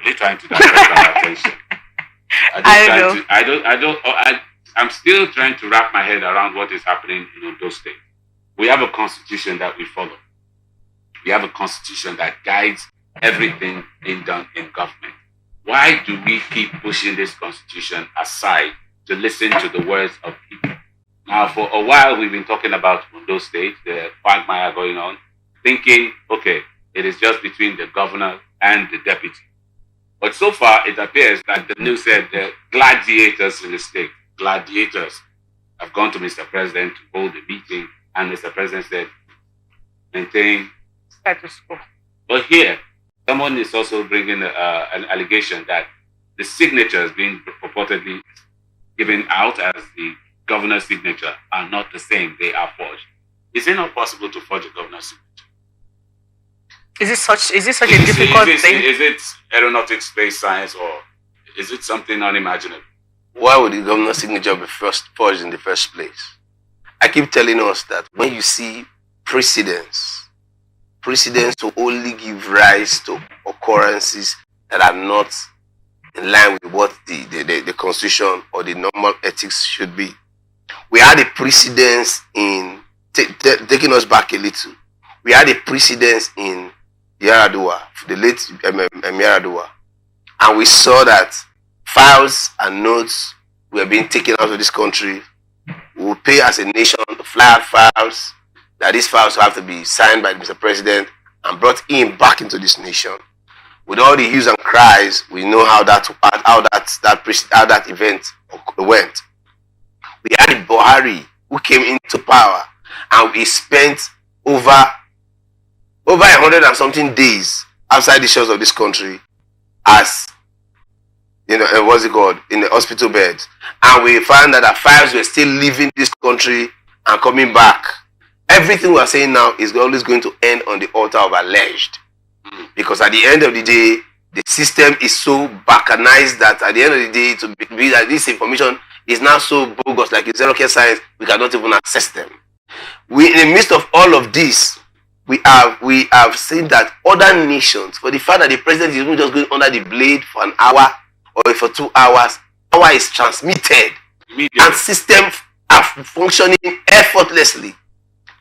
You're trying to divert our attention. I'm still trying to wrap my head around what is happening in those states. We have a constitution that we follow. We have a constitution that guides everything being done in government. Why do we keep pushing this constitution aside to listen to the words of people? Now, for a while, we've been talking about those states, the quagmire going on, thinking, okay, it is just between the governor and the deputy. But so far, it appears that the news said the gladiators in the state, gladiators, have gone to Mr. President to hold a meeting, and Mr. President said, maintain status quo. But here, someone is also bringing an allegation that the signatures being purportedly given out as the governor's signature are not the same, they are forged. Is it not possible to forge a governor's signature? Is it such a difficult thing? Is it aeronautics, space science, or is it something unimaginable? Why would the governor's signature be first forged in the first place? I keep telling us that when you see precedents will only give rise to occurrences that are not in line with what the constitution or the normal ethics should be. We had a precedence in taking us back a little. We had a precedence in Yaradua, the late Yaradua, and we saw that files and notes were being taken out of this country. We will pay as a nation to fly out files, that these files will have to be signed by Mr. President and brought in back into this nation. With all the hues and cries, we know how that event went. We had Buhari who came into power, and we spent over 100 and something days outside the shores of this country as, what's it called, in the hospital bed. And we found that our files were still leaving this country and coming back. Everything we are saying now is always going to end on the altar of alleged. Because at the end of the day, the system is so balkanized that at the end of the day, to be that this information is now so bogus, like it's rocket science, we cannot even access them. In the midst of all of this, we have seen that other nations, for the fact that the president is even just going under the blade for an hour or for 2 hours, power is transmitted. And systems are functioning effortlessly.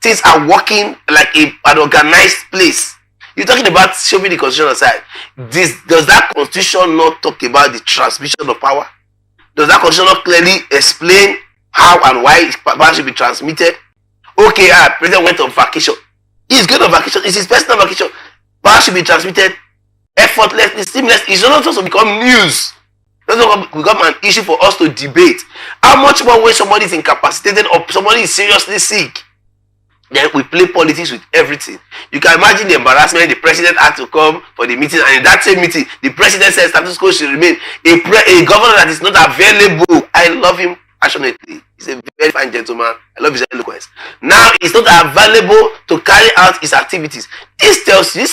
Things are working like an organized place. You're talking about showing the constitution aside. Does that constitution not talk about the transmission of power? Does that constitution not clearly explain how and why power should be transmitted? Okay, president went on vacation. He's going on vacation. It's his personal vacation. Power should be transmitted effortlessly, seamless. It's not supposed to become news. It's not supposed to become an issue for us to debate. How much more when somebody is incapacitated or somebody is seriously sick? Then we play politics with everything. You can imagine the embarrassment. The president had to come for the meeting, and in that same meeting, the president said status quo should remain. A governor that is not available. I love him passionately. He's a very fine gentleman. I love his eloquence. Now he's not available to carry out his activities. This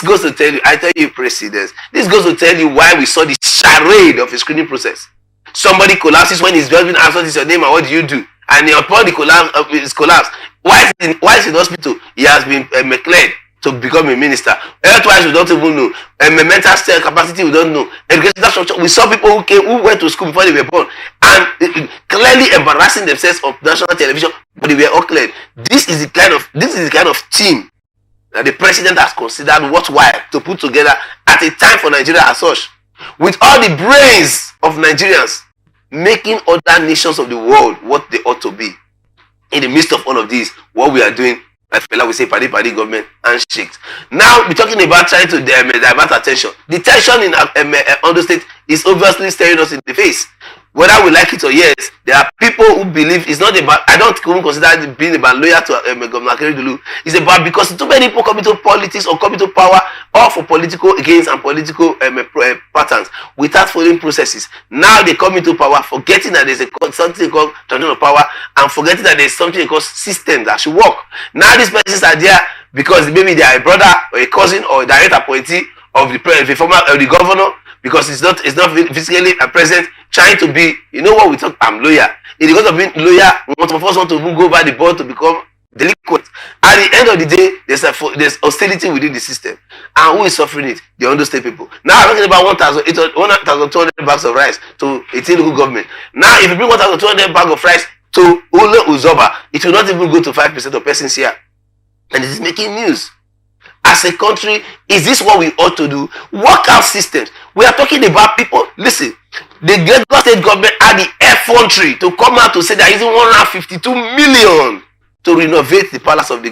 goes to tell you, I tell you, presidents, this goes to tell you why we saw the charade of a screening process. Somebody collapses when he's just been asked, what is your name and what do you do? And upon the collapse, why is in hospital? He has been cleared to become a minister. Otherwise, we don't even know. Mental capacity, we don't know. Educational structure. We saw people who went to school before they were born and clearly embarrassing themselves on national television, but they were all cleared. This is the kind of team that the president has considered worthwhile to put together at a time for Nigeria as such, with all the brains of Nigerians, making other nations of the world what they ought to be. In the midst of all of this, what we are doing, like fella we say, party government handshakes. Now we're talking about trying to divert attention. The tension in Ondo State is obviously staring us in the face. Whether we like it or yes, there are people who believe it's not about, I don't even consider it being about loyal to Governor Akeredolu. It's about because too many people come into politics or come into power or for political gains and political patterns without following processes. Now they come into power forgetting that there's something called transition of power and forgetting that there's something called system that should work. Now these persons are there because maybe they are a brother or a cousin or a direct appointee of the former governor, because it's not physically present, trying to be, you know what we talk, I'm lawyer. In the cause of being lawyer, most of us want to go over the board to become delinquent. At the end of the day, there's hostility within the system. And who is suffering it? The Ondo State people. Now I'm talking about 1,200 bags of rice to 18 local government. Now if you bring 1,200 bags of rice to Ule Uzoba, it will not even go to 5% of persons here. And it is making news. As a country, is this what we ought to do? Work out systems. We are talking about people. Listen, the Lagos state government had the effrontery to come out to say they're using 152 million to renovate the palace of the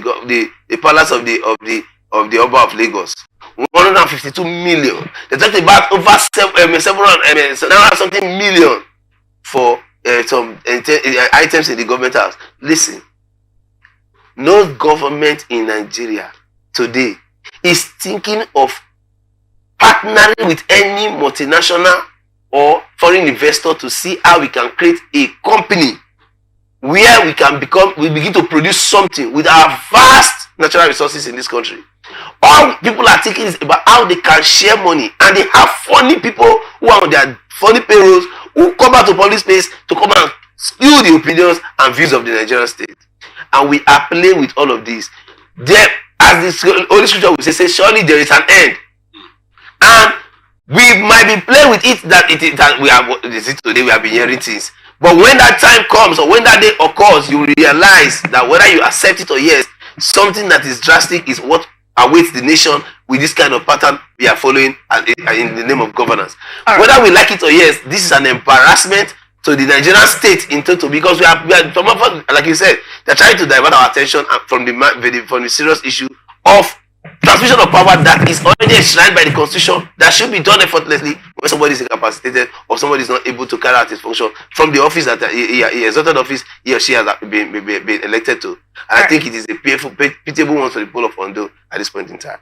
palace of the Oba of Lagos. 152 million. They talked about over 700 something million for some items in the government house. Listen, no government in Nigeria today is thinking of partnering with any multinational or foreign investor to see how we can create a company where we begin to produce something with our vast natural resources in this country. All people are thinking is about how they can share money, and they have funny people who are on their funny payrolls who come out to public space to come and spew the opinions and views of the Nigerian state. And we are playing with all of this. There, as the Holy Scripture will say, surely there is an end. And we might be playing with it today we have been hearing things. But when that time comes, or when that day occurs, you realize that whether you accept it or yes, something that is drastic is what awaits the nation with this kind of pattern we are following in the name of governance. Right. Whether we like it or yes, this is an embarrassment to the Nigerian state in total, because we are like you said, they're trying to divert our attention from the serious issue of transmission of power that is already enshrined by the constitution, that should be done effortlessly when somebody is incapacitated or somebody is not able to carry out his function from the office that he exalted office he or she has been elected to. And I think it is a pitiable one for the people of Ondo at this point in time.